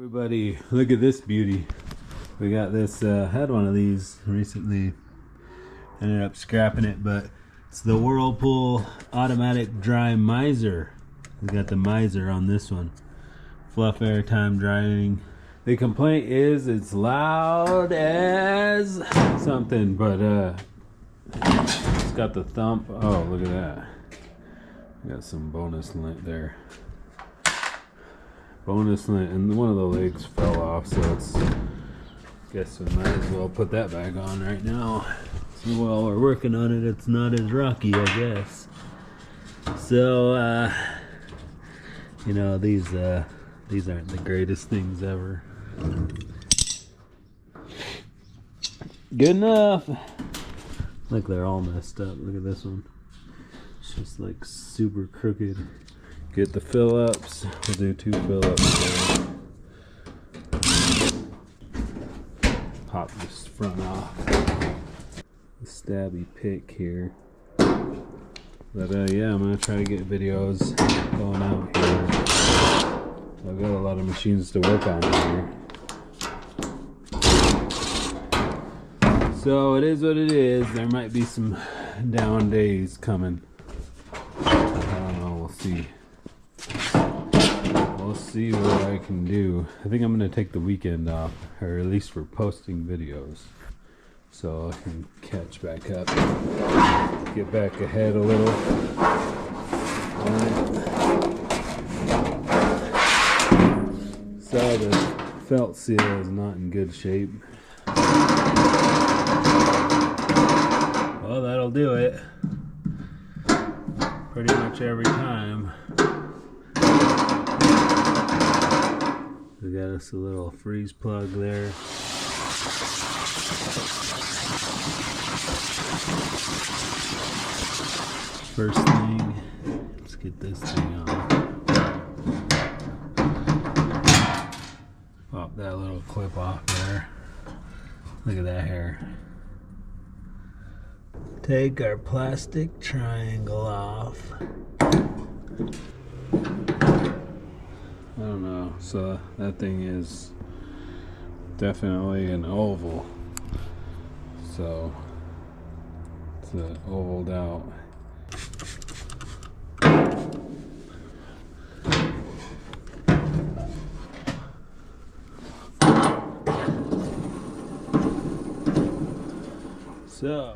Everybody, look at this beauty. We got this, had one of these recently, ended up scrapping it, but it's the Whirlpool automatic dry miser. We got the miser on this one. Fluff airtime drying. The complaint is it's loud as something, but it's got the thump. Oh, look at that. Got some bonus lint there. Bonus lint, and one of the legs fell off, so it's, guess we might as well put that back on right now. So while we're working on it, it's not as rocky, I guess. So you know, these aren't the greatest things ever. Good enough. Look, they're all messed up. Look at this one. It's just like super crooked. Get the fill-ups. We'll do 2 fill-ups there. Pop this front off. The stabby pick here. But yeah, I'm gonna try to get videos going out here. I've got a lot of machines to work on here. So it is what it is. There might be some down days coming. I don't know, we'll see. We'll see what I can do. I think I'm going to take the weekend off, or at least for posting videos, so I can catch back up, get back ahead a little. So the felt seal is not in good shape. Well, that'll do it. Pretty much every time. We got us a little freeze plug there. First thing, let's get this thing on. Pop that little clip off there. Look at that hair. Take our plastic triangle off. I don't know, so that thing is definitely an oval. So it's ovaled out. So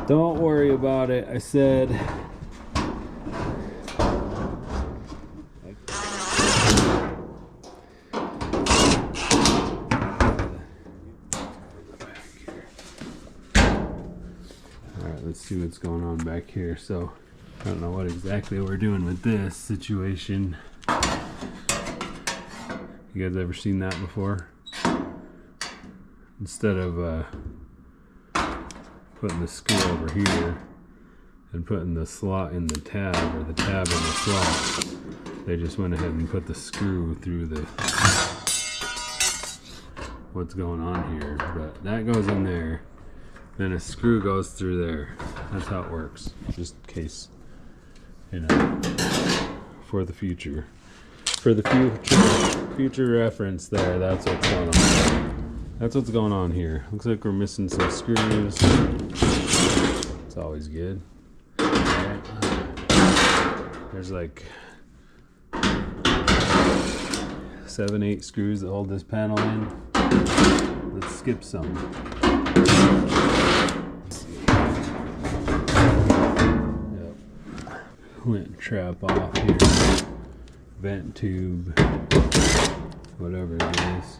don't worry about it, I said. Alright, let's see what's going on back here. So, I don't know what exactly we're doing with this situation. You guys ever seen that before? Instead of putting the screw over here and putting the slot in the tab, or the tab in the slot, they just went ahead and put the screw through the what's going on here. But that goes in there, then a screw goes through there. That's how it works, just in case, you know, for the future future reference there. That's what's going on. That's what's going on here. Looks like we're missing some screws. It's always good. Right. There's like 7, 8 screws that hold this panel in. Let's skip some. Yep. Lint trap off here. Vent tube. Whatever it is.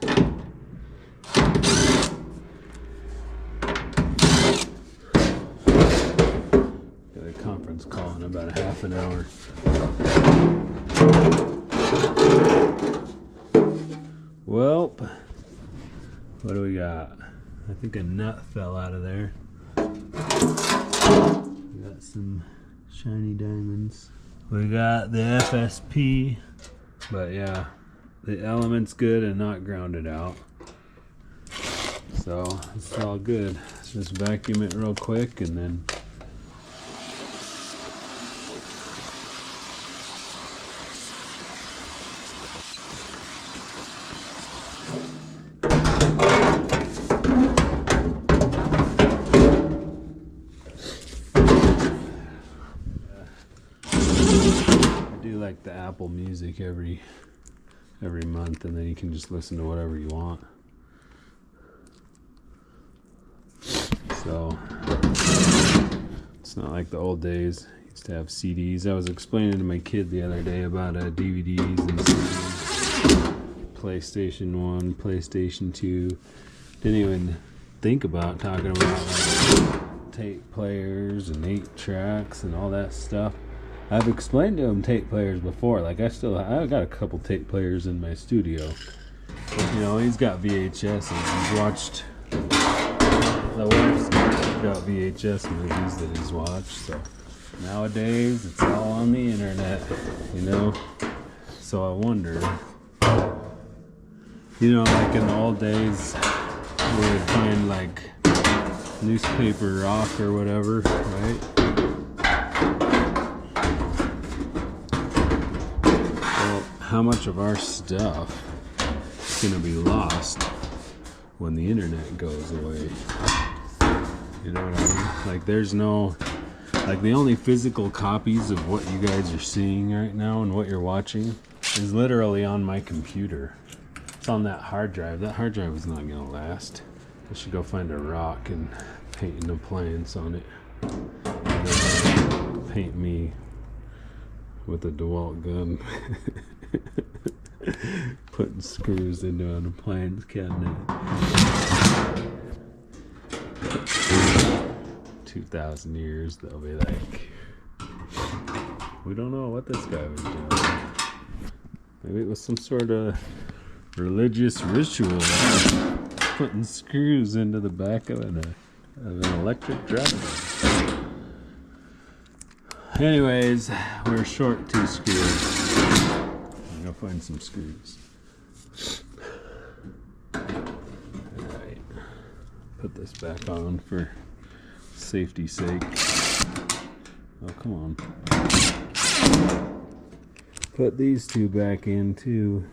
Conference call in about a half an hour. Well, what do we got? I think a nut fell out of there. We got some shiny diamonds. We got the FSP But yeah, the element's good and not grounded out. So it's all good. Let's just vacuum it real quick and then I do like the Apple Music every month, and then you can just listen to whatever you want. So it's not like the old days. Used to have CDs. I was explaining to my kid the other day about DVDs and CDs. PlayStation 1, PlayStation 2. Didn't even think about talking about like tape players and 8 tracks and all that stuff. I've explained to him tape players before. Like I've got a couple tape players in my studio. But, you know, he's got VHS and he's watched. The wife's got VHS movies that he's watched. So nowadays it's all on the internet, you know. So I wonder, you know, like in the old days, we would find like newspaper rock or whatever, right? Well, how much of our stuff is going to be lost when the internet goes away? You know what I mean? Like there's no, like the only physical copies of what you guys are seeing right now and what you're watching is literally on my computer. It's on that hard drive. That hard drive is not gonna last. I should go find a rock and paint an appliance on it. And then paint me with a DeWalt gun. Putting screws into an appliance cabinet. 2,000 years, they'll be like, we don't know what this guy was doing. Maybe it was some sort of religious ritual, putting screws into the back of an electric drive. Anyways, we're short 2 screws. I'm gonna find some screws. Alright, put this back on for safety's sake. Oh, come on. Put these 2 back in too.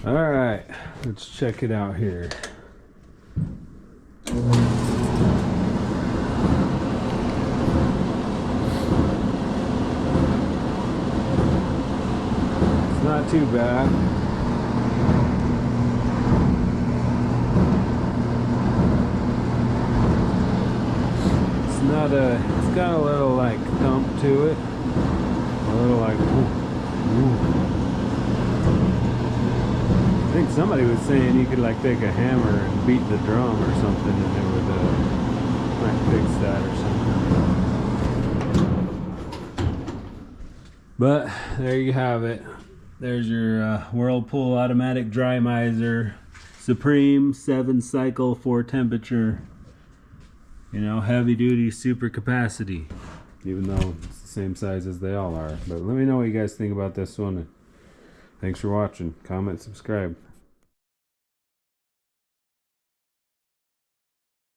Alright, let's check it out here. Not too bad. It's got a little like thump to it. A little like ooh. I think somebody was saying you could like take a hammer and beat the drum or something and it would might fix that or something. But there you have it. There's your Whirlpool automatic dry miser, Supreme 7-cycle 4 temperature. You know, heavy duty, super capacity. Even though it's the same size as they all are. But let me know what you guys think about this one. Thanks for watching. Comment, subscribe.